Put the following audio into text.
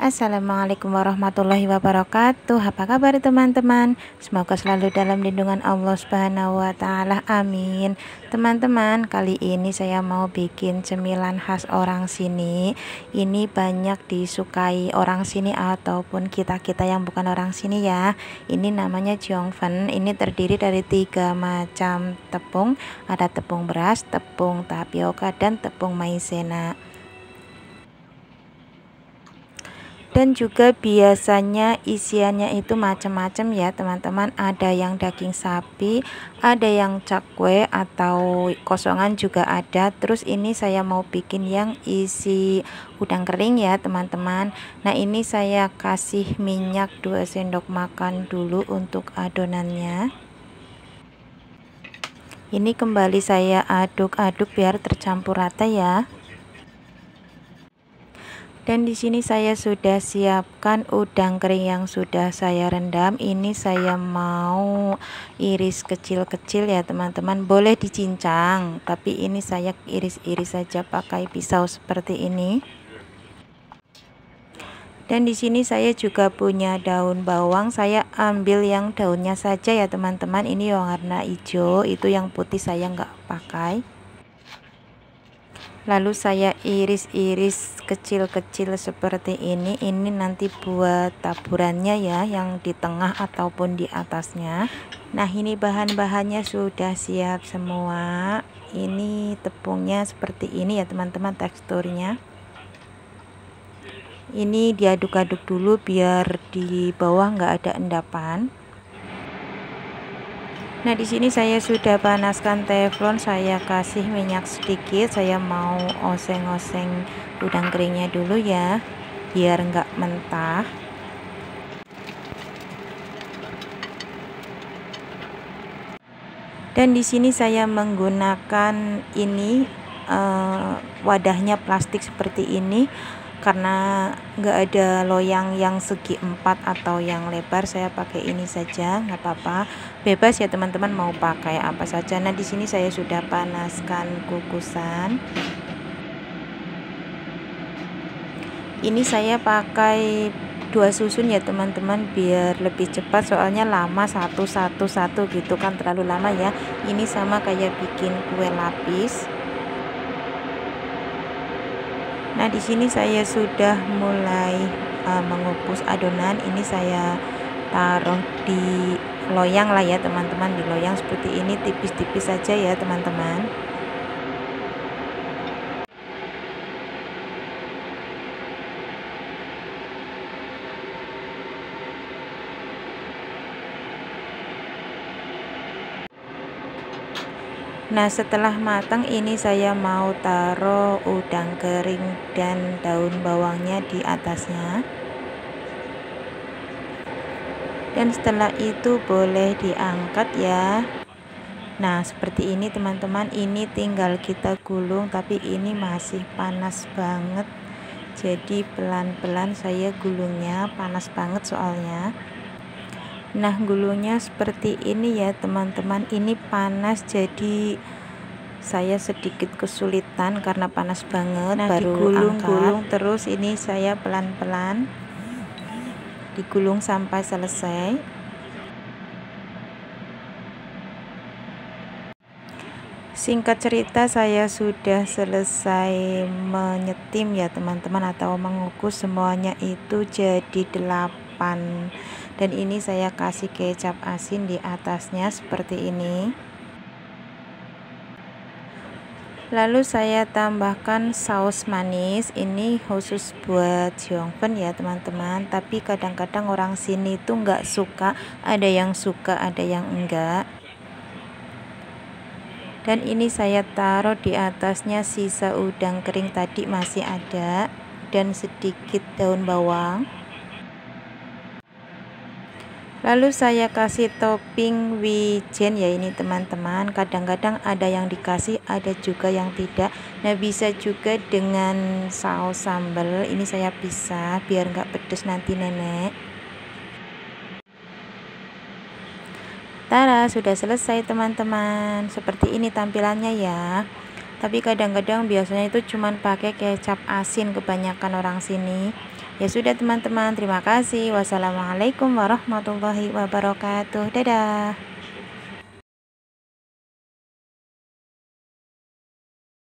Assalamualaikum warahmatullahi wabarakatuh. Apa kabar teman-teman? Semoga selalu dalam lindungan Allah Subhanahu wa taala. Amin. Teman-teman, kali ini saya mau bikin cemilan khas orang sini. Ini banyak disukai orang sini ataupun kita-kita yang bukan orang sini ya. Ini namanya jongfen. Ini terdiri dari 3 macam tepung. Ada tepung beras, tepung tapioka, dan tepung maizena. Dan juga biasanya isiannya itu macam-macam ya teman-teman, ada yang daging sapi, ada yang cakwe atau kosongan juga ada. Terus ini saya mau bikin yang isi udang kering ya teman-teman. Nah, ini saya kasih minyak 2 sendok makan dulu untuk adonannya. Ini kembali saya aduk-aduk biar tercampur rata ya. Dan di sini saya sudah siapkan udang kering yang sudah saya rendam. Ini saya mau iris kecil-kecil ya teman-teman. Boleh dicincang, tapi ini saya iris-iris saja pakai pisau seperti ini. Dan di sini saya juga punya daun bawang. Saya ambil yang daunnya saja ya teman-teman. Ini yang warna hijau, itu yang putih saya nggak pakai. Lalu saya iris-iris kecil-kecil seperti ini. Ini nanti buat taburannya ya, yang di tengah ataupun di atasnya. Nah, ini bahan-bahannya sudah siap semua. Ini tepungnya seperti ini ya teman-teman, teksturnya. Ini diaduk-aduk dulu biar di bawah nggak ada endapan. Nah, di sini saya sudah panaskan teflon, saya kasih minyak sedikit. Saya mau oseng-oseng udang keringnya dulu ya, biar nggak mentah. Dan di sini saya menggunakan ini wadahnya plastik seperti ini. Karena nggak ada loyang yang segi 4 atau yang lebar, saya pakai ini saja, nggak apa-apa, bebas ya teman-teman mau pakai apa saja. Nah, di sini saya sudah panaskan kukusan. Ini saya pakai 2 susun ya teman-teman, biar lebih cepat, soalnya lama satu gitu kan, terlalu lama ya. Ini sama kayak bikin kue lapis. Nah, di sini saya sudah mulai mengukus adonan. Ini saya taruh di loyang lah ya teman-teman, di loyang seperti ini, tipis-tipis saja ya teman-teman. Nah, setelah matang ini saya mau taruh udang kering dan daun bawangnya di atasnya. Dan setelah itu boleh diangkat ya. Nah, seperti ini teman-teman, ini tinggal kita gulung, tapi ini masih panas banget. Jadi pelan-pelan saya gulungnya, panas banget soalnya. Nah, gulungnya seperti ini ya teman-teman, ini panas jadi saya sedikit kesulitan karena panas banget. Nah, baru digulung terus, ini saya pelan-pelan digulung sampai selesai. Singkat cerita, saya sudah selesai menyetim ya teman-teman, atau mengukus, semuanya itu jadi 8. Dan ini saya kasih kecap asin di atasnya seperti ini. Lalu saya tambahkan saus manis. Ini khusus buat jongfen ya teman-teman, tapi kadang-kadang orang sini tuh nggak suka, ada yang suka ada yang enggak. Dan ini saya taruh di atasnya sisa udang kering tadi masih ada, dan sedikit daun bawang. Lalu saya kasih topping wijen ya ini teman-teman. Kadang-kadang ada yang dikasih, ada juga yang tidak. Nah, bisa juga dengan saus sambal. Ini saya pisah biar nggak pedes nanti nenek. Tara, sudah selesai teman-teman. Seperti ini tampilannya ya. tapi kadang-kadang biasanya itu cuman pakai kecap asin kebanyakan orang sini. Ya sudah teman-teman, terima kasih. Wassalamualaikum warahmatullahi wabarakatuh. Dadah.